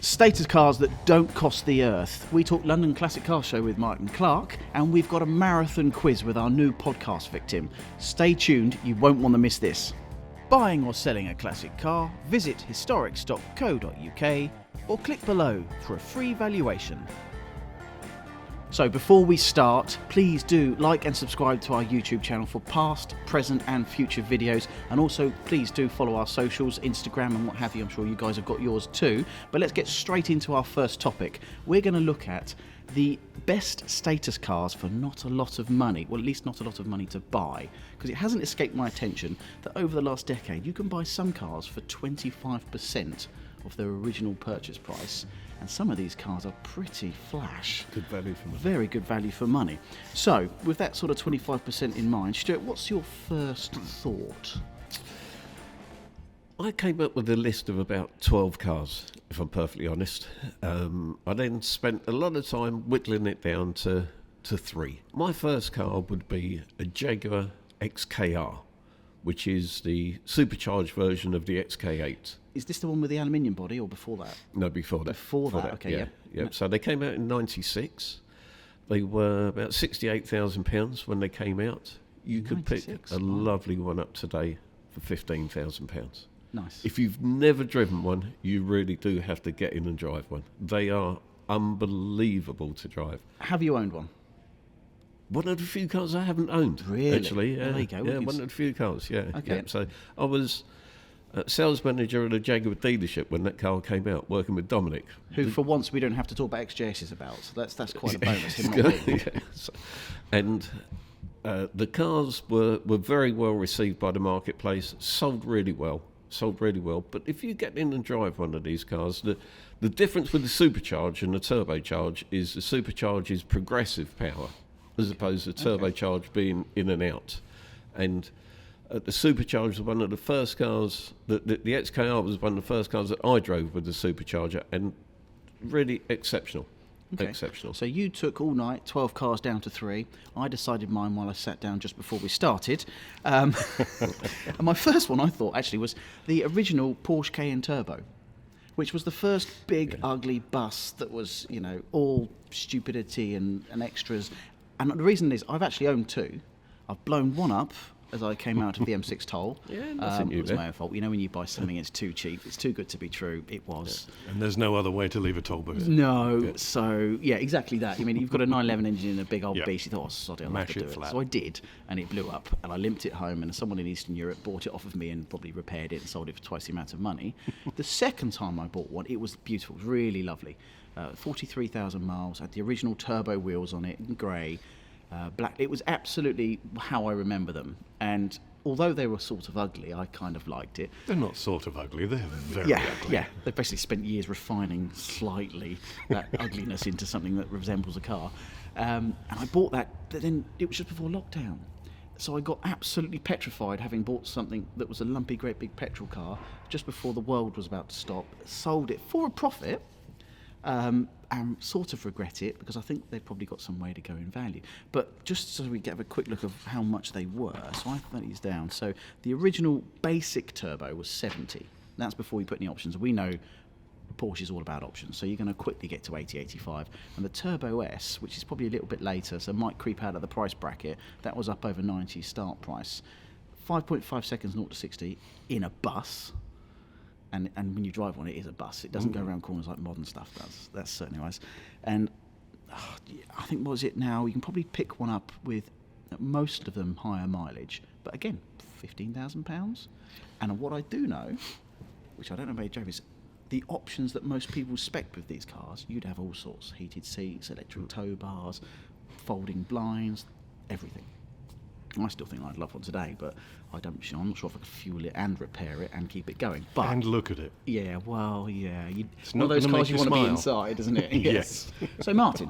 Status cars that don't cost the earth. We talk London Classic Car Show with Martin Clarke, and we've got a marathon quiz with our new podcast victim. Stay tuned, you won't want to miss this. Buying or selling a classic car, visit historicstock.co.uk or click below for a free valuation. So before we start, please do like and subscribe to our YouTube channel for past, present and future videos, and also please do follow our socials, Instagram and what have you. I'm sure you guys have got yours too. But let's get straight into our first topic. We're going to look at the best status cars for not a lot of money, well at least not a lot of money to buy, because it hasn't escaped my attention that over the last decade you can buy some cars for 25% of their original purchase price. And some of these cars are pretty flash. Good value for money. Very good value for money. So, with that sort of 25% in mind, Stuart, what's your first thought? I came up with a list of about 12 cars, if I'm perfectly honest. I then spent a lot of time whittling it down to 3. My first car would be a Jaguar XKR, which is the supercharged version of the XK8. Is this the one with the aluminium body or before that? No, before that. Before that, okay, yeah. yeah. So they came out in 96. They were about £68,000 when they came out. You could pick a lovely one up today for £15,000. Nice. If you've never driven one, you really do have to get in and drive one. They are unbelievable to drive. Have you owned one? One of the few cars I haven't owned. Really? Actually, There you go. Yeah, one of the few cars, yeah. Okay. Yeah. So I was sales manager at a Jaguar dealership when that car came out, working with Dominic. Who, for once, we don't have to talk about XJS's about, so that's quite a bonus. Him not being. Yeah. And the cars were very well received by the marketplace, sold really well. But if you get in and drive one of these cars, the difference with the supercharge and the turbocharge is the supercharge is progressive power, as opposed to turbocharge being in and out. And the supercharger was one of the first cars, the XKR was one of the first cars that I drove with the supercharger, and really exceptional. Okay. Exceptional. So you took all night, 12 cars down to 3. I decided mine while I sat down just before we started. And my first one, I thought, actually, was the original Porsche Cayenne Turbo, which was the first big, ugly bus that was, all stupidity and extras. And the reason is, I've actually owned 2. I've blown one up as I came out of the M6 toll. Yeah, nothing new it was there. my own fault. When you buy something, it's too cheap. It's too good to be true. It was. Yeah. And there's no other way to leave a toll booth. No, Yeah. So, yeah, exactly that. You've got a 911 engine and a big old beast. You thought, sod it, I'll have to do it. flat. So I did, and it blew up, and I limped it home, and someone in Eastern Europe bought it off of me and probably repaired it and sold it for twice the amount of money. The second time I bought one, it was beautiful, it was really lovely. 43,000 miles, had the original turbo wheels on it, in grey, black. It was absolutely how I remember them. And although they were sort of ugly, I kind of liked it. They're not sort of ugly, they're very ugly. Yeah, they basically spent years refining slightly that ugliness into something that resembles a car. And I bought that, but then it was just before lockdown. So I got absolutely petrified having bought something that was a lumpy, great big petrol car just before the world was about to stop, sold it for a profit, and sort of regret it because I think they've probably got some way to go in value. But just so we get a quick look of how much they were, so I put these down. So the original basic turbo was 70. That's before we put any options. We know Porsche is all about options, so you're going to quickly get to 80, 85. And the Turbo S, which is probably a little bit later, so might creep out of the price bracket, that was up over 90 start price. 5.5 seconds 0 to 60 in a bus. And when you drive one, it is a bus. It doesn't go around corners like modern stuff does. That's certainly wise. And I think, what is it now? You can probably pick one up with most of them higher mileage. But again, £15,000. And what I do know, which I don't know about Joe, is the options that most people spec with these cars, you'd have all sorts. Heated seats, electric tow bars, folding blinds, everything. I still think I'd love one today, but I'm not sure if I could fuel it and repair it and keep it going. But And look at it. yeah, well, yeah. It's One of not those gonna cars make you you want to be smile. inside, isn't it? Yes. So, Martin,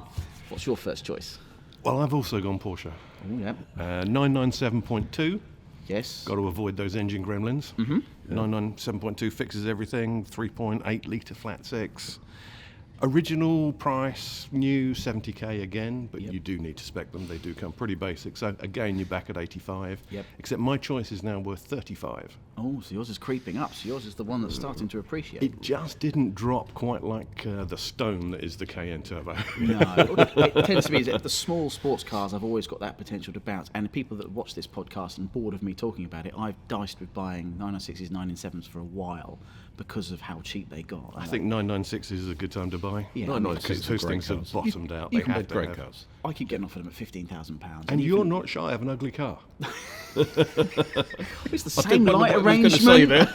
what's your first choice? Well, I've also gone Porsche. Oh, yeah. 997.2. Yes. Got to avoid those engine gremlins. Mm-hmm. 997.2 fixes everything. 3.8 litre flat six. Original price, new 70k again, but you do need to spec them. They do come pretty basic. So again, you're back at 85. Yep. Except my choice is now worth 35. Oh, so yours is creeping up. So yours is the one that's starting to appreciate. It just didn't drop quite like the stone that is the Cayenne Turbo. No, it tends to be the small sports cars. I've always got that potential to bounce. And the people that watch this podcast and bored of me talking about it, I've diced with buying 996s, 997s for a while because of how cheap they got. I think 996 is a good time to buy. Yeah, 996 Those are great things have cars. bottomed out. you They can have They're to great have. cars. I keep getting offered them at £15,000. And you're not shy of an ugly car. It's the same light what I was gonna say arrangement.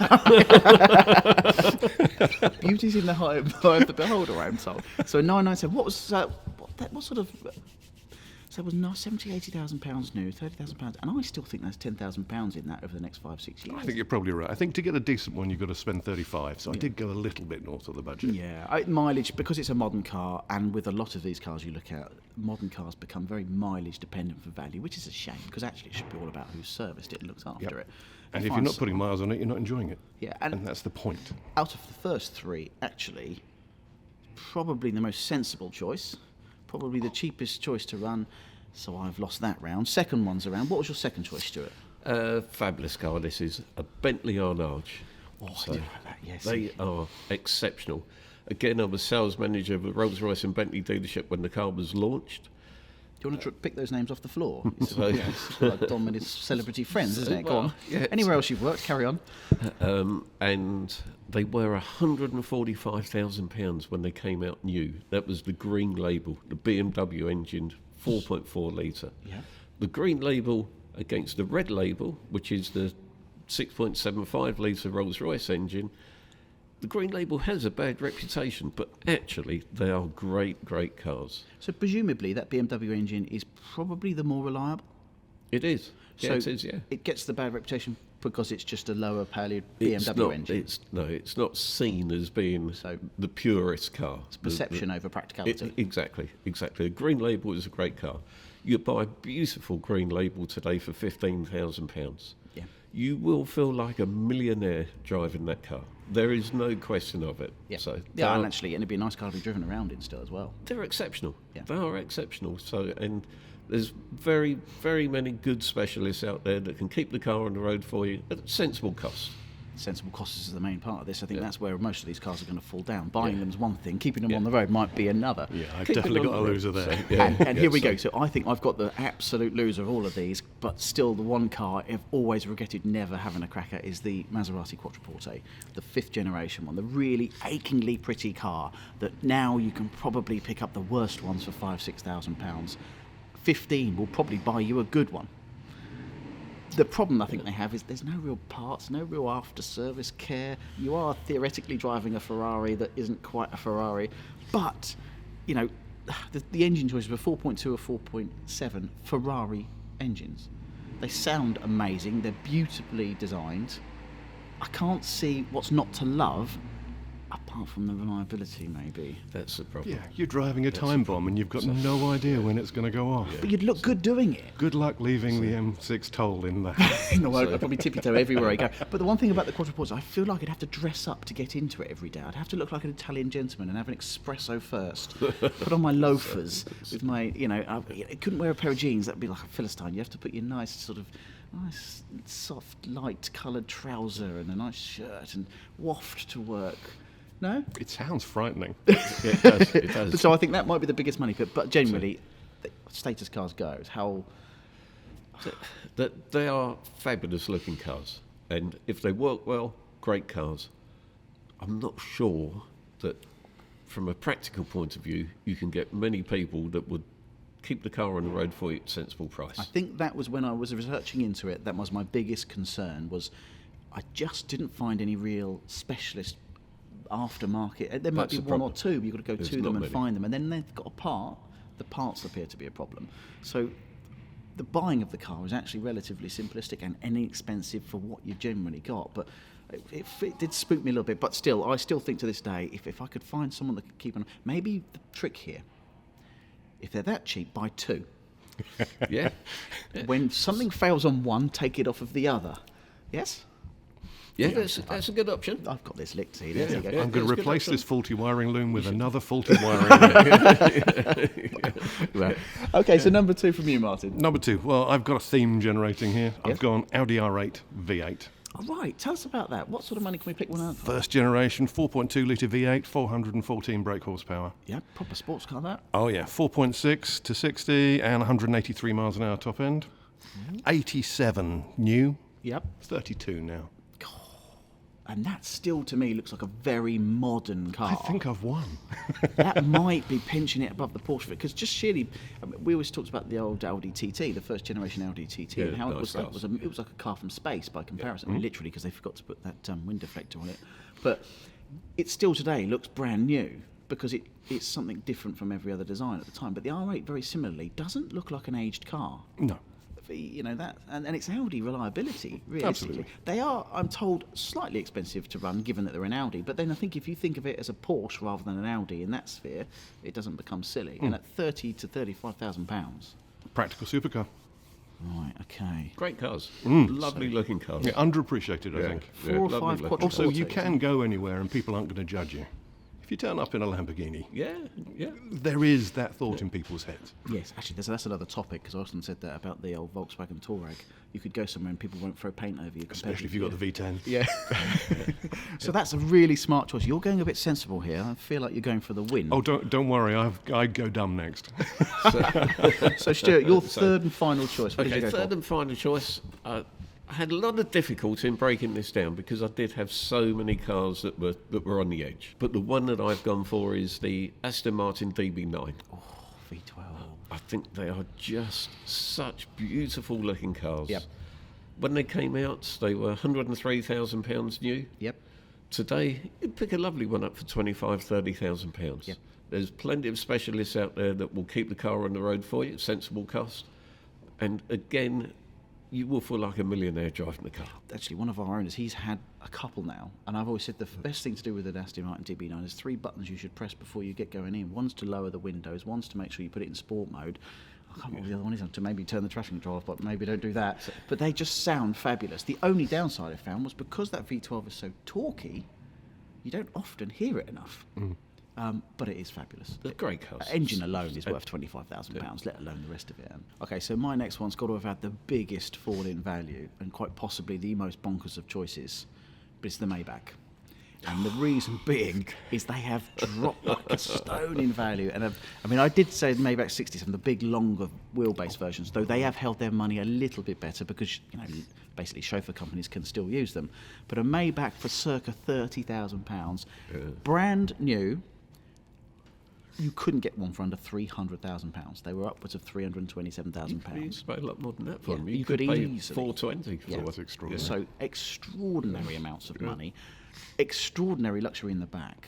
there. Beauty's in the eye of the beholder, I'm told. So 997. What was what sort of? So it was not 70, 80,000 pounds new, 30,000 pounds, and I still think there's 10,000 pounds in that over the next 5-6 years. I think you're probably right. I think to get a decent one, you've got to spend 35. So I did go a little bit north of the budget. Yeah, mileage, because it's a modern car, and with a lot of these cars you look at, modern cars become very mileage dependent for value, which is a shame, because actually it should be all about who's serviced it and looks after Yep. it. And You if you're find not putting miles on it, you're not enjoying it. Yeah, And that's the point. out of the first three, actually, probably the most sensible choice, probably the cheapest choice to run, so I've lost that round. Second one's around. What was your second choice, Stuart? Fabulous car. This is a Bentley Arnage. Oh, So I did like that, yes. They are exceptional. Again, I was sales manager of the Rolls-Royce and Bentley dealership when the car was launched. Do you want to pick those names off the floor? So- It's like Dom and his celebrity friends, isn't it? Go Well, on. yeah, Anywhere else you've worked, carry on. And they were £145,000 when they came out new. That was the green label, the BMW engine, 4.4 litre. Yeah. The green label against the red label, which is the 6.75 litre Rolls-Royce engine. The green label has a bad reputation, but actually they are great, great cars. So presumably that BMW engine is probably the more reliable. It is. Yeah, So it is, yeah. it gets the bad reputation because it's just a lower powered BMW engine. It's not seen as being So- the purest car. It's perception over practicality. Exactly. A green label is a great car. You buy a beautiful green label today for £15,000. Yeah. You will feel like a millionaire driving that car. There is no question of it. Yeah, So yeah, and they're- actually, and it'd be a nice car to be driven around in still as well. they're exceptional. Yeah. They are exceptional. So, and there's very, very many good specialists out there that can keep the car on the road for you at a sensible cost. Sensible costs is the main part of this. I think Yeah. that's where most of these cars are going to fall down. Buying Yeah. them's one thing, keeping them Yeah. on the road might be another. Yeah, I've Keep it definitely on got a the road. loser there. So, yeah, And here we so- go. So I think I've got the absolute loser of all of these, but still the one car I've always regretted never having a crack at is the Maserati Quattroporte, the 5th generation one, the really achingly pretty car that now you can probably pick up the worst ones for £5,000-6,000. 15 will probably buy you a good one. The problem I think they have is there's no real parts, no real after-service care. You are theoretically driving a Ferrari that isn't quite a Ferrari, but you know the engine choices were 4.2 or 4.7 Ferrari engines. They sound amazing. They're beautifully designed. I can't see what's not to love, apart from the reliability, maybe. That's the problem. Yeah, you're driving a time bomb and you've got no idea when it's going to go off. But you'd look good doing it. Good luck leaving the M6 toll in there. No, I'd probably tippy-toe everywhere I go. But the one thing about the Quattroporte, I feel like I'd have to dress up to get into it every day. I'd have to look like an Italian gentleman and have an espresso first. Put on my loafers with my, I couldn't wear a pair of jeans. That'd be like a Philistine. You have to put your nice soft, light-coloured trouser and a nice shirt and waft to work. No? It sounds frightening. It does. It does. So I think that might be the biggest money pit. But generally, status cars goes. How... That they are fabulous looking cars, and if they work well, great cars. I'm not sure that, from a practical point of view, you can get many people that would keep the car on the road for you at a sensible price. I think that was when I was researching into it, that was my biggest concern, was I just didn't find any real specialist aftermarket. There might That's be the one or problem. two, but you've got to go There's to not them and many. find them, and then they've got a part. The parts appear to be a problem. So the buying of the car is actually relatively simplistic and inexpensive for what you've generally got, but it did spook me a little bit. But still, I still think to this day, if I could find someone that could keep on, maybe the trick here, if they're that cheap, buy two. Yeah. When something fails on one, take it off of the other. Yes? Yeah, that's a good option. I've got this licked. See, there you go. yeah. I'm going That's to a good replace option. this faulty wiring loom with another faulty wiring loom. Right. Okay, so number 2 from you, Martin. Number 2. Well, I've got a theme generating here. Yes. I've gone Audi R8 V8. Oh, right, tell us about that. What sort of money can we pick one out for? First generation 4.2 litre V8, 414 brake horsepower. Yeah, proper sports car, that. Oh yeah, 4.6 to 60 and 183 miles an hour top end. 87 new, Yep. 32 now. And that still, to me, looks like a very modern car. I think I've won. That might be pinching it above the Porsche, because just sheerly, I mean, we always talked about the old Audi TT, the first generation Audi TT, and how it was like a car from space by comparison. I mean, literally, because they forgot to put that wind deflector on it. But it still today looks brand new because it's something different from every other design at the time. But the R8, very similarly, doesn't look like an aged car. No. You know that, and it's Audi reliability. Realistically, Absolutely. they are, I'm told, slightly expensive to run, given that they're an Audi. But then I think if you think of it as a Porsche rather than an Audi in that sphere, it doesn't become silly. And at £30,000 to £35,000, Practical supercar. right? Okay. Great cars. Lovely looking cars. Yeah, underappreciated, I think. Four or lovely five looking. quadruple Also, you autos, can go anywhere and people aren't going to judge you. If you turn up in a Lamborghini, Yeah, yeah. there is that thought in people's heads. Yes, actually, that's another topic, because I often said that about the old Volkswagen Touareg. You could go somewhere and people won't throw paint over you. Especially if you've got the V10. Yeah. So that's a really smart choice. You're going a bit sensible here. I feel like you're going for the win. Oh, don't worry, I'd go dumb next. So Stuart, your third and final choice. What did Okay, you go third for? and final choice. I had a lot of difficulty in breaking this down because I did have so many cars that were on the edge. But the one that I've gone for is the Aston Martin DB9. V12. I think they are just such beautiful looking cars. Yep. When they came out, they were £103,000 new. Yep. Today, you'd pick a lovely one up for £25,000, £30,000. Yep. There's plenty of specialists out there that will keep the car on the road for you, sensible cost. And again, you will feel like a millionaire driving the car. Actually, one of our owners, he's had a couple now, and I've always said the best thing to do with an Aston Martin DB9 is 3 buttons you should press before you get going in. One's to lower the windows, one's to make sure you put it in sport mode. I can't remember what the other one is, to maybe turn the traction control off, but maybe don't do that. But they just sound fabulous. The only downside I found was because that V12 is so torquey, you don't often hear it enough. But it is fabulous. They're great cars. Engine alone is worth £25,000, let alone the rest of it. Okay, so my next one's got to have had the biggest fall in value and quite possibly the most bonkers of choices, but it's the Maybach. And the reason being is they have dropped like a stone in value. And I mean, I did say the Maybach 67, the big, longer wheelbase versions, though they have held their money a little bit better because, you know, basically chauffeur companies can still use them. But a Maybach for circa £30,000, brand new. You couldn't get one for under £300,000. They were upwards of £327,000. You could pay a lot more than that for them. you You could could pay easily. $420 for Yeah. them. That's extraordinary. So extraordinary amounts of money, extraordinary luxury in the back.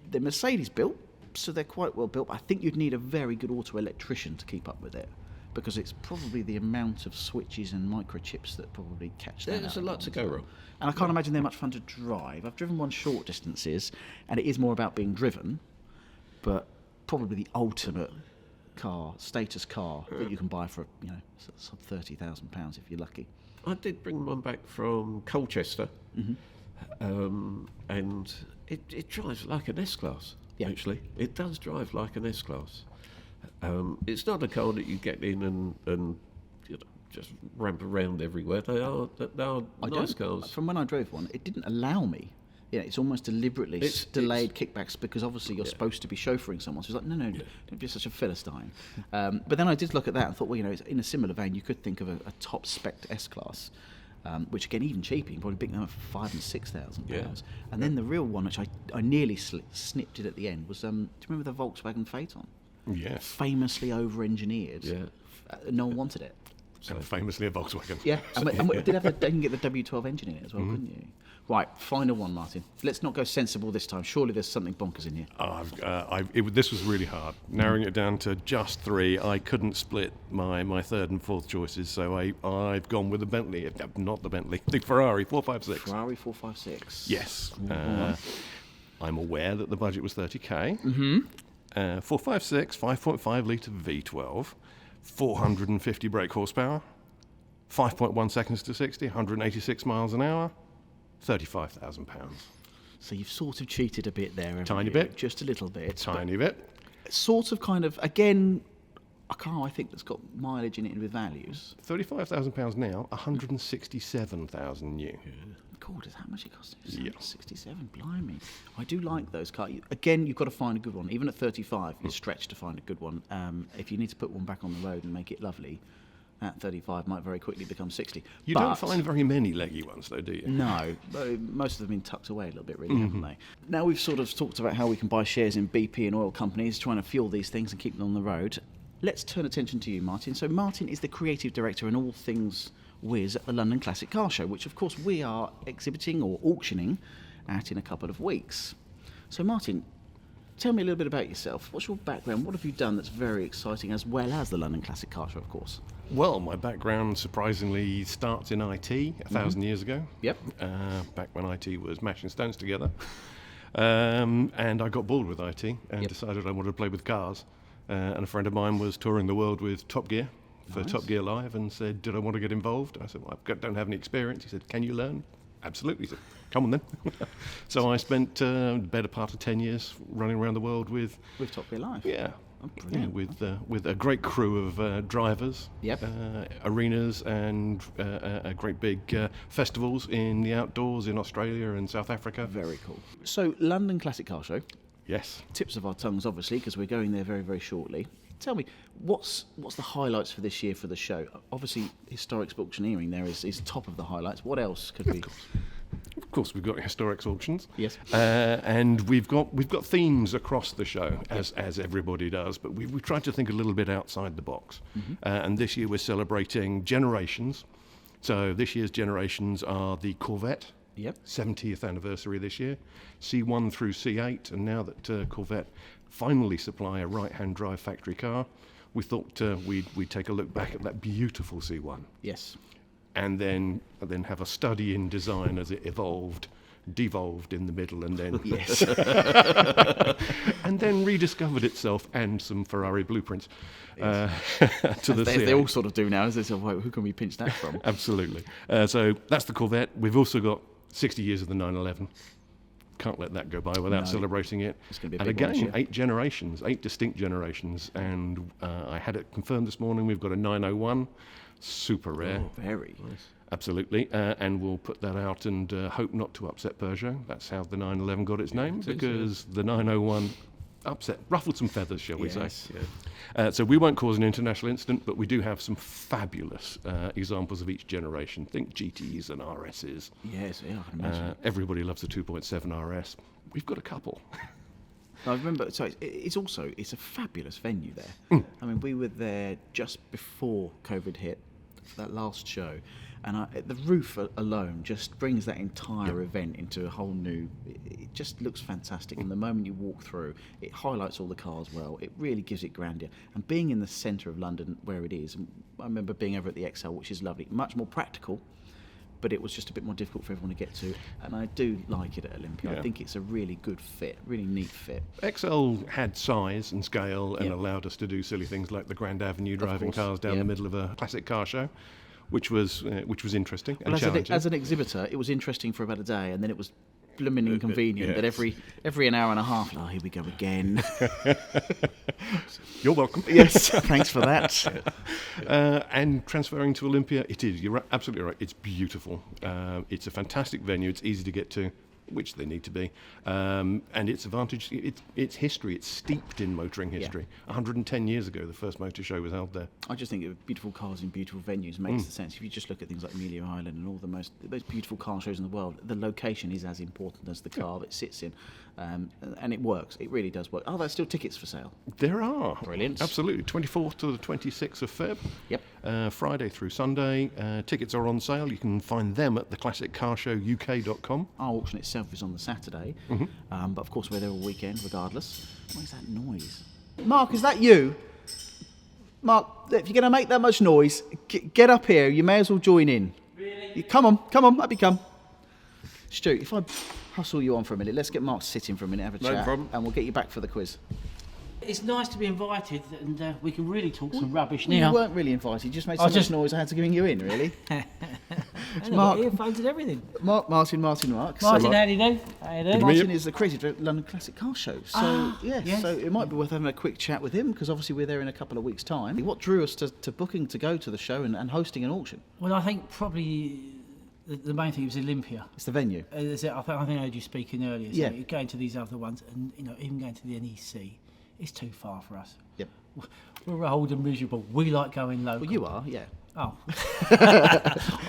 They're Mercedes built, so they're quite well built. I think you'd need a very good auto electrician to keep up with it, because it's probably the amount of switches and microchips that probably catch that. There's out a lot to as go well. wrong. And I can't imagine they're much fun to drive. I've driven one short distances, and it is more about being driven, but probably the ultimate car, status car that you can buy for, you know, sub £30,000 if you're lucky. I did bring one back from Colchester, and it drives like an S-Class, Yeah. actually. It does drive like an S-Class. It's not a car that you get in and you know, just ramp around everywhere. They are nice cars. From when I drove one, it didn't allow me. You know, it's almost deliberately delayed kickbacks because obviously you're supposed to be chauffeuring someone. So it's like, no, don't be such a philistine. But then I did look at that and thought, well, you know, it's in a similar vein, you could think of a top spec S-Class, which again, even cheaper, you can probably pick them up for £5,000 and £6,000. Yeah. And then the real one, which I nearly snipped it at the end, was, do you remember the Volkswagen Phaeton? Yes. Famously over-engineered. Yeah. No one wanted it. And famously a Volkswagen. Yeah, and it did have you can get the W12 engine in it as well, couldn't you? Right, final one, Martin. Let's not go sensible this time. Surely there's something bonkers in here. This was really hard. Narrowing it down to just 3, I couldn't split my third and fourth choices, so I've gone with the Bentley, not the Bentley, the Ferrari 456. Ferrari 456. Yes. I'm aware that the budget was 30k. 456, 5.5 litre V12, 450 brake horsepower, 5.1 seconds to 60, 186 miles an hour, £35,000. So you've sort of cheated a bit there. haven't Tiny you? bit. Just a little bit. Tiny bit. But sort of kind of, again, a car I think that's got mileage in it with values. £35,000 now, 167,000 new. God, is that how much it cost? Yeah. 67, blimey. I do like those cars. Again, you've got to find a good one. Even at 35, you're stretched to find a good one. If you need to put one back on the road and make it lovely, at 35 might very quickly become 60. You don't find very many leggy ones, though, do you? No, most of them have been tucked away a little bit, really, haven't they? Now we've sort of talked about how we can buy shares in BP and oil companies, trying to fuel these things and keep them on the road. Let's turn attention to you, Martin. So Martin is the creative director and all things whiz at the London Classic Car Show, which of course we are exhibiting or auctioning at in a couple of weeks. So Martin, tell me a little bit about yourself. What's your background? What have you done that's very exciting, as well as the London Classic Car Show, of course? Well, my background surprisingly starts in IT 1,000 years ago. Yep. Back when IT was mashing stones together. And I got bored with IT and decided I wanted to play with cars. And a friend of mine was touring the world with Top Gear for Top Gear Live and said, did I want to get involved? I said, well, I don't have any experience. He said, can you learn? Absolutely. He said, come on then. So I spent the better part of 10 years running around the world with Top Gear Live? Yeah. Oh, brilliant. With a great crew of drivers, Yep. arenas and great big festivals in the outdoors in Australia and South Africa. Very cool. So, London Classic Car Show, Yes. tips of our tongues, obviously, because we're going there very, very shortly. Tell me, what's the highlights for this year for the show? Obviously, historics auctioneering there is top of the highlights. What else could be? Of course, we've got historics auctions. Yes. And we've got themes across the show, as everybody does. But we've tried to think a little bit outside the box. And this year we're celebrating generations. So this year's generations are the Corvette. Yep. 70th anniversary this year, C1 through C8, and now that Corvette finally supply a right-hand drive factory car, we thought we'd take a look back at that beautiful C1, Yes. and then have a study in design as it devolved in the middle, and then Yes. and then rediscovered itself and some Ferrari blueprints to the They C8. all sort of do now. As they say, who can we pinch that from? Absolutely. So that's the Corvette. We've also got 60 years of the 911. Can't let that go by without No. celebrating it. It's gonna be a And big one this again, year. 8 distinct generations. And I had it confirmed this morning. We've got a 901, super rare. Oh, very. Absolutely. And we'll put that out and hope not to upset Peugeot. That's how the 911 got its name, because the 901 ruffled some feathers, shall we say. So we won't cause an international incident, but we do have some fabulous examples of each generation. Think GTs and RSs. Yes, yeah, I can imagine. Everybody loves the 2.7 RS. We've got a couple. I remember, so it's a fabulous venue there. I mean, we were there just before COVID hit, that last show, and the roof alone just brings that entire event into a whole new. It just looks fantastic, and the moment you walk through, it highlights all the cars well. It really gives it grandeur, and being in the centre of London where it is, I remember being over at the XL, which is lovely, much more practical. But it was just a bit more difficult for everyone to get to, and I do like it at Olympia. Yeah. I think it's a really good fit, really neat fit. XL had size and scale and allowed us to do silly things like the Grand Avenue driving course, cars down the middle of a classic car show, which was interesting and Well, challenging. as an exhibitor, it was interesting for about a day, and then it was blooming inconvenient yes. that every an hour and a half, oh, here we go again. You're welcome. Yes, thanks for that. And transferring to Olympia, it is. You're absolutely right. It's beautiful. It's a fantastic venue. It's easy to get to, which they need to be. And its advantage, it's history. It's steeped in motoring history. 110 years ago, the first motor show was held there. I just think beautiful cars in beautiful venues makes the sense. If you just look at things like Amelia Island and all the most beautiful car shows in the world, the location is as important as the car that sits in. And it works. It really does work. Oh, there's still tickets for sale. There are. Brilliant. Absolutely. 24th to the 26th of Feb. Yep. Friday through Sunday. Tickets are on sale. You can find them at theclassiccarshowuk.com. Our auction itself is on the Saturday, but of course we're there all weekend regardless. What is that noise? Mark, is that you? Mark, if you're going to make that much noise, get up here. You may as well join in. Really? Come on, up you come. Stu, if I hustle you on for a minute, let's get Mark sitting for a minute, have a No chat, problem. and we'll get you back for the quiz. It's nice to be invited, and we can really talk some rubbish You now. weren't really invited, you just made so much noise I had to bring you in, really. I've Mark. got earphones and everything. Martin. Martin, how do you do? How you do? Martin is the creative director of London Classic Car Show. So, yes. so it might be worth having a quick chat with him, because obviously we're there in a couple of weeks' time. What drew us to booking to go to the show and hosting an auction? Well, I think probably the main thing was Olympia. It's the venue. I think I heard you speaking earlier. So Yeah. you're going to these other ones, and even going to the NEC, it's too far for us. Yep. We're old and miserable. We like going local. Well, you are, yeah. Oh,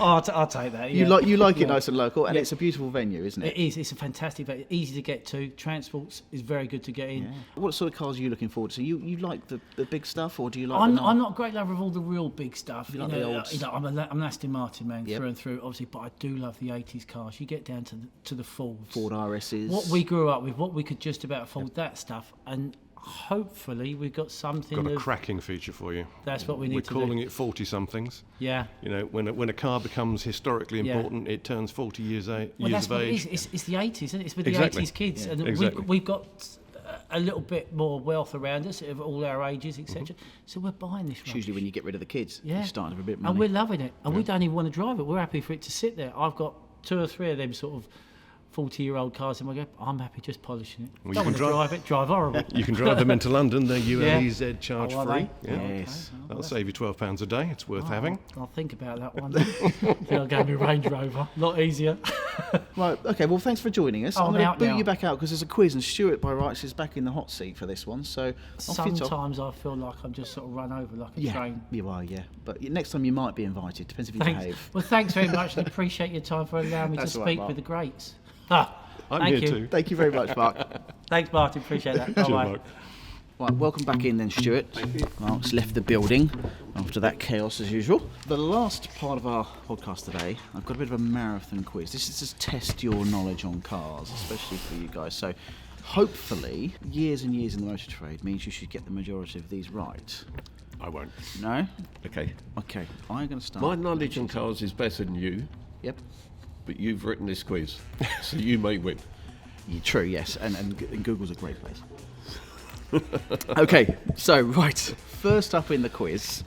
I'll take that. Yeah. You like it Yeah. nice and local, and Yeah. it's a beautiful venue, isn't it? It is. It's a fantastic, venue. Easy to get to. Transport is very good to get in. Yeah. What sort of cars are you looking forward to? You like the big stuff, or do you like? I'm the not a great lover of all the real big stuff. You like the olds? I'm an Aston Martin man Yep. through and through, obviously, but I do love the 80s cars. You get down to the Fords. Ford RSs? What we grew up with, what we could just about afford, that stuff, and hopefully we've got something. Got a of, cracking feature for you. That's what we need We're to calling do. it 40-somethings. Yeah. You know, when a car becomes historically Yeah. important, it turns 40 years, Well, years that's of what age. it is. It's the 80s, isn't it? It's with Exactly. the 80s kids, Yeah. and Exactly. we've got a little bit more wealth around us of all our ages, etc. Mm-hmm. So we're buying this. It's usually when you get rid of the kids, Yeah. you start with a bit of And money. we're loving it. And we don't even want to drive it. We're happy for it to sit there. I've got 2 or 3 of them sort of 40-year-old cars in my go. I'm happy just polishing it. Well, you Don't can want to drive it. Drive horrible. You can drive them into London. They're ULEZ charge Oh, are free. they? Yeah. Yes. Okay. That'll save you £12 a day. It's worth having. I'll think about that one. Think I'll go to Range Rover. A lot easier. Right, okay, well, thanks for joining us. Oh, I'm I'm going to out boot now. you back out because there's a quiz, and Stuart, by rights, is back in the hot seat for this one. So, off you top. Sometimes I feel like I'm just sort of run over like a Yeah, train. you are, yeah. But next time you might be invited. Depends if you Thanks. behave. Well, thanks very much, and appreciate your time for allowing me to That's all right, speak Mark. with the greats. I'm Thank here you. too. Thank you very much, Mark. Thanks, Martin. Appreciate that. Cheers, Bye-bye. Mark. Right, welcome back in then, Stuart. Mark's left the building after that chaos as usual. The last part of our podcast today, I've got a bit of a marathon quiz. This is to test your knowledge on cars, especially for you guys. So, hopefully, years and years in the motor trade means you should get the majority of these right. I won't. No? Okay. Okay, I'm going to start. My knowledge on cars is better than you, Yep. but you've written this quiz, so you may win. True, yes, and Google's a great place. Okay, so right, first up in the quiz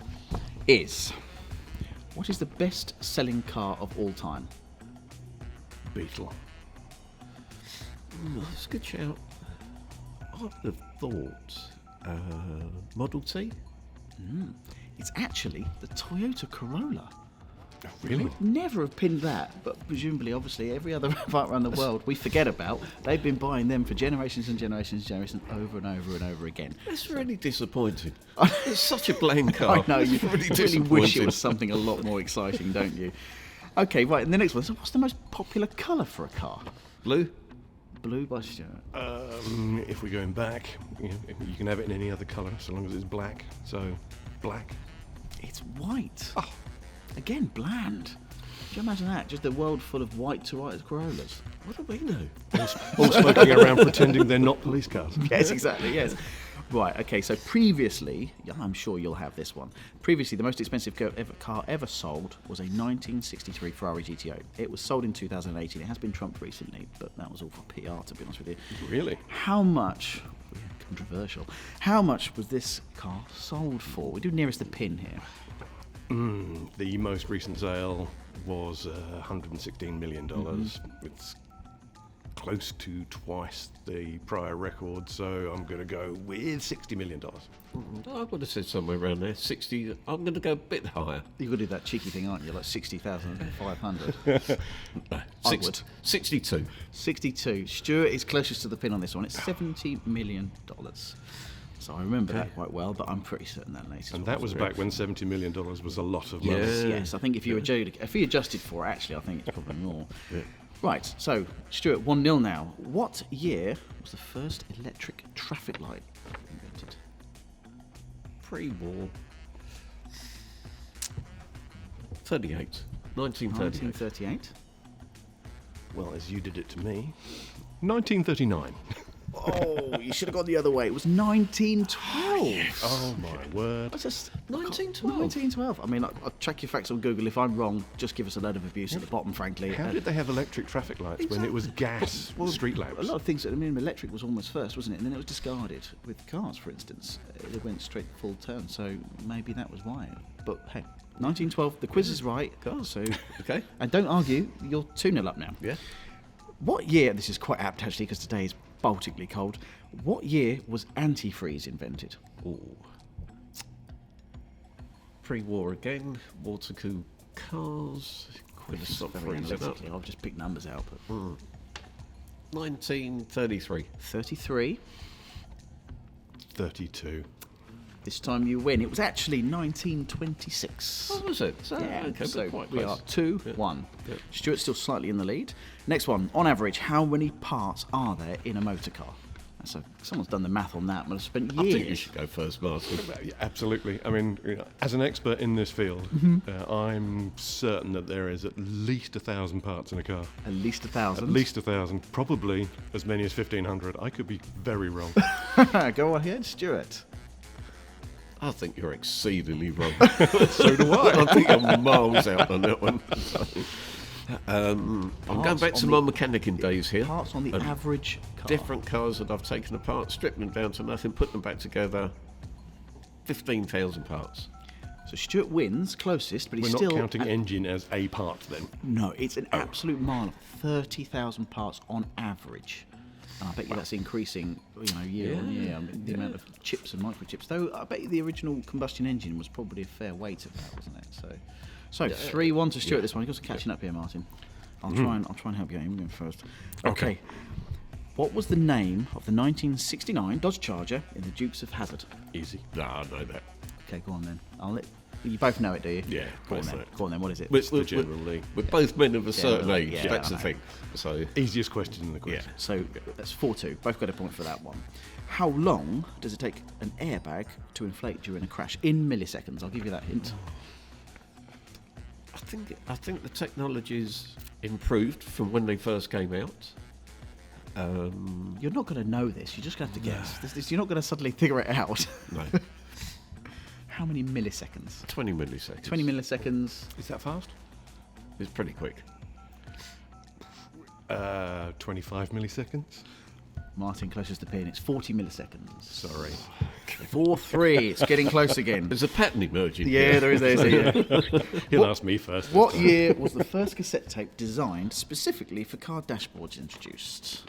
is, what is the best-selling car of all time? Beetle. That's a good shout. I would have thought Model T. It's actually the Toyota Corolla. Really? Would never have pinned that, but presumably, obviously, every other part around the world we forget about. They've been buying them for generations and generations and generations, over and over and over again. That's really disappointing. It's such a bland car. I know, you Really really wish it disappointing. was something a lot more exciting, don't you? Okay, right, and the next one. So what's the most popular colour for a car? Blue? Blue by Stuart. If we're going back, you can have it in any other colour so long as it's black. So, black. It's white. Oh. Again, bland. Do you imagine that? Just a world full of white Corollas. What do we know? All smoking around pretending they're not police cars. Yes, exactly, yes. Right, okay, so previously, yeah, I'm sure you'll have this one. Previously, the most expensive car ever sold was a 1963 Ferrari GTO. It was sold in 2018. It has been trumped recently, but that was all for PR, to be honest with you. Really? How much, controversial, how much was this car sold for? We do nearest the pin here. The most recent sale was $116 million. It's close to twice the prior record, so I'm going to go with $60 million. I would have said somewhere around there. 60. I'm going to go a bit higher. You've got to do that cheeky thing, aren't you? Like 60,500. No, I would. 62. 62. Stuart is closest to the pin on this one. It's $70 million. So I remember that quite well, but I'm pretty certain that latest And one that was real. back when $70 million was a lot of money. Yeah. Yes, I think if you adjusted for it, actually, I think it's probably more. Yeah. Right, so Stuart, 1-0 now. What year was the first electric traffic light invented? Pre-war. 38. 1938. 1938. Well, as you did it to me, 1939. Oh, you should have gone the other way. It was 1912. Oh my word. That's just 1912. 1912. I mean, I'll check your facts on Google. If I'm wrong, just give us a load of abuse at the bottom, frankly. How did they have electric traffic lights when it was gas street A lamps? lot of things. I mean, electric was almost first, wasn't it? And then it was discarded with cars, for instance. They went straight full turn, so maybe that was why. But hey, 1912. The quiz is right. So Okay. and don't argue. You're 2-0 up now. Yeah. What year? This is quite apt actually, because today is Baltically cold. What year was antifreeze invented? Ooh. Pre-war again. Water-cooled cars. Going to stop Very freezing up. analytically, I've just picked numbers out. But 1933. 33. 32. This time you win. It was actually 1926. What was it? So, Yeah, okay, so but quite we close. are 2-1. Yeah. Stuart's still slightly in the lead. Next one. On average, how many parts are there in a motor car? So someone's done the math on that. Must have spent I years. think you should go first, Martin. Yeah, absolutely. I mean, as an expert in this field, I'm certain that there is at least 1,000 parts in a car. At least 1,000. At least 1,000. Probably as many as 1,500. I could be very wrong. Go ahead, Stuart. I think you're exceedingly wrong. So do I. I think I'm miles out on that one. I'm going Parts back to on my the- mechanicking days here. Parts on the And average car. different cars that I've taken apart, stripped them down to nothing, put them back together. 15,000 parts. So Stuart wins closest, but he's We're still... not counting engine as a part then. No, it's an absolute mile. 30,000 parts on average. And I bet you that's increasing, year on year. I mean, the amount of chips and microchips. Though I bet you the original combustion engine was probably a fair weight of that, wasn't it? So 3-1 to Stuart this one. You've got some catching up here, Martin. I'll try and help you out. I'm going first. Okay. What was the name of the 1969 Dodge Charger in the Dukes of Hazzard? Easy. No, I know that. Okay, go on then. You both know it, do you? Yeah, Go on both then. know it. Go on then. What is it? We're general league. both men of a certain General, age. yeah, That's I the know. thing. So Easiest question in the quiz. Yeah. So that's 4-2. Both got a point for that one. How long does it take an airbag to inflate during a crash? In milliseconds. I'll give you that hint. I think the technology's improved from when they first came out. You're not going to know this. You're just going to have to guess. You're not going to suddenly figure it out. No, How many milliseconds? 20 milliseconds. 20 milliseconds. Is that fast? It's pretty quick. 25 milliseconds. Martin, closest to pin. It's 40 milliseconds. Sorry. 4-3. It's getting close again. There's a pattern emerging. Yeah, here. there is. He'll ask me first. What year was the first cassette tape designed specifically for car dashboards introduced?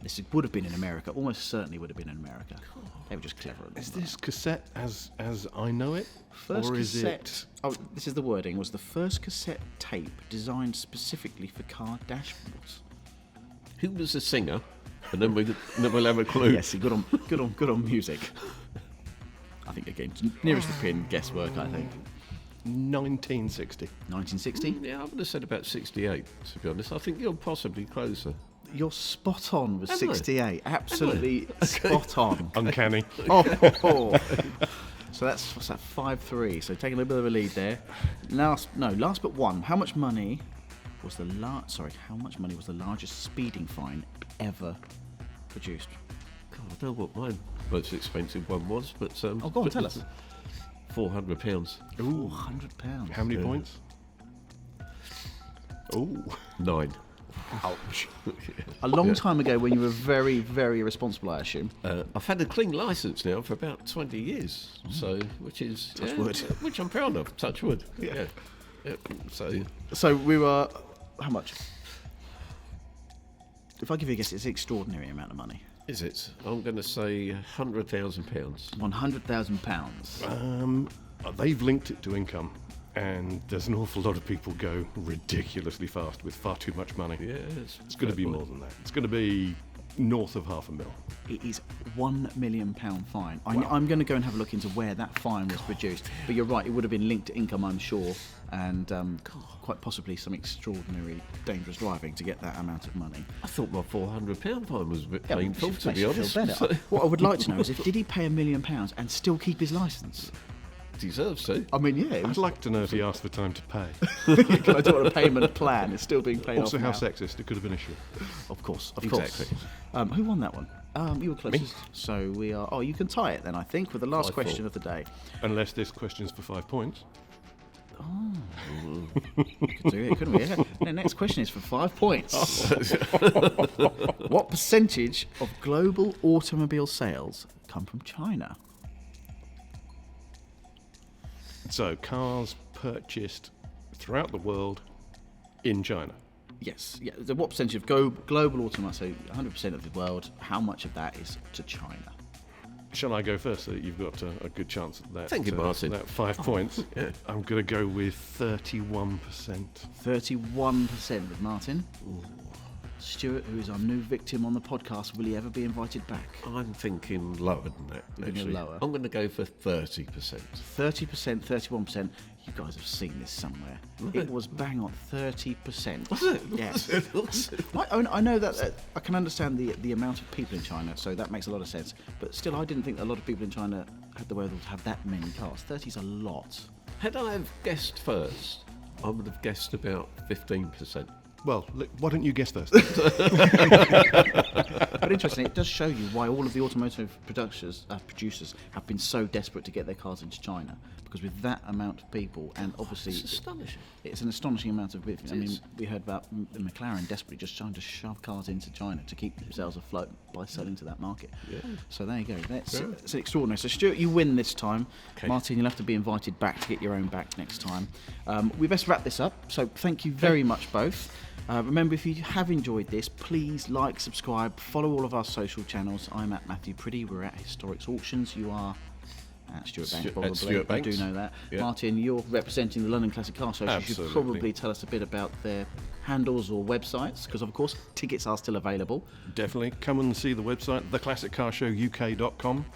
This would have been in America. Almost certainly would have been in America. They were just clever. Is this cassette as I know it? First or is cassette. it... Oh, this is the wording. Was the first cassette tape designed specifically for car dashboards? Who was the singer? And then we'll have a clue. Yes, good on music. I think again, nearest the pin, guesswork. I think 1960. 1960. Yeah, I would have said about 68, to be honest. I think you're possibly closer. You're spot on with Am I? 68. Absolutely spot on. Uncanny. Oh. So that's what's that? 5-3. So taking a little bit of a lead there. Last but one. How much money was the largest speeding fine ever produced? God, I don't know what my most expensive one was, but Oh, go on, tell us. £400. Ooh. £400. How many points? Ooh. 9. Ouch. A long time ago, when you were very, very irresponsible, I assume. I've had a clean licence now for about 20 years, so which is Touch wood. which I'm proud of. Touch wood. Yeah. Yeah. So So we were how much? If I give you a guess, it's an extraordinary amount of money. is it? I'm going to say £100,000. £100,000. They've linked it to income, and there's an awful lot of people go ridiculously fast with far too much money. Yeah, It's going to be more than that. It's going to be north of £500,000. It is £1 million fine. I'm going to go and have a look into where that fine was produced. But you're right, it would have been linked to income, I'm sure, and quite possibly some extraordinary dangerous driving to get that amount of money. I thought my £400 fine was a bit Yeah, well, painful, makes to be you feel honest. better. So, What I would like to know is did he pay £1 million and still keep his licence? deserves to. I mean, yeah. I'd like to know if he asked for time to pay. Can I do it on a payment plan? It's still being paid Also, off how now. sexist. It could have been a shoe. Of course, of Exactly. course. Who won that one? You were closest. So we are. Oh, you can tie it then, I think, with the last 5-4. question of the day. Unless this question's for 5 points. We could do it, couldn't we? Yeah. The next question is for 5 points. What percentage of global automobile sales come from China? So, cars purchased throughout the world in China. Yes. Yeah. So what percentage of global automobile? So 100% of the world. How much of that is to China? Shall I go first so that you've got a good chance at that? Thank you, Martin. That 5 points. Yeah. I'm going to go with 31%. 31% with Martin. Stuart, who is our new victim on the podcast, will he ever be invited back? I'm thinking lower than that. You're thinking Actually, lower? I'm going to go for 30%. 30%, 31%. You guys have seen this somewhere. It was bang on 30%. Was it? Yes. Was it? I know that I can understand the amount of people in China, so that makes a lot of sense. But still, I didn't think a lot of people in China had the wherewithal to have that many cars. 30's a lot. Had I have guessed first, I would have guessed about 15%. Well, look, why don't you guess first? But interesting, it does show you why all of the automotive producers have been so desperate to get their cars into China. Because with that amount of people, and obviously It's astonishing. it's an astonishing amount of people. I It mean, is. we heard about McLaren desperately just trying to shove cars into China to keep themselves afloat by selling to that market. Yeah. So there you go. It's extraordinary. So Stuart, you win this time. Okay. Martin, you'll have to be invited back to get your own back next time. We best wrap this up. So thank you very much both. Remember, if you have enjoyed this, please like, subscribe, follow all of our social channels. I'm at Matthew Priddy. We're at Historics Auctions. You are at Stuart Banks, probably. Stuart I Banks. do know that. Yeah. Martin, you're representing the London Classic Car Show. So you should Absolutely. probably tell us a bit about their handles or websites, because of course tickets are still available. Definitely. Come and see the website, theclassiccarshowuk.com.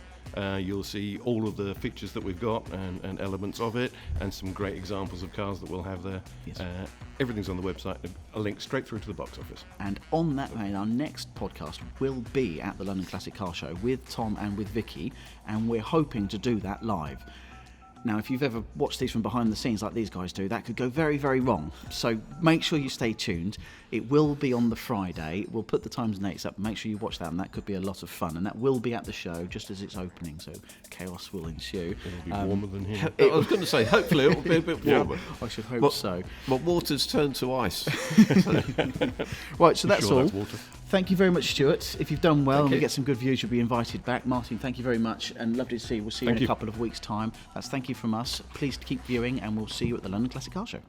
You'll see all of the features that we've got and elements of it, and some great examples of cars that we'll have there. Yes. Everything's on the website, a link straight through to the box office. And on that vein, our next podcast will be at the London Classic Car Show with Tom and with Vicky, and we're hoping to do that live. Now, if you've ever watched these from behind the scenes like these guys do, that could go very, very wrong. So make sure you stay tuned. It will be on the Friday. We'll put the times and dates up. Make sure you watch that, and that could be a lot of fun. And that will be at the show just as it's opening, so chaos will ensue. It'll be warmer than here. I was going to say, hopefully it will be a bit warmer. I should hope so. My water's turned to ice. Right, so that's Sure, all. that's water. Thank you very much, Stuart. If you've done well Thank and we you. get some good views, you'll be invited back. Martin, thank you very much, and lovely to see you. We'll see you in Thank a you. couple of weeks' time. That's thank you from us. Please keep viewing, and we'll see you at the London Classic Car Show.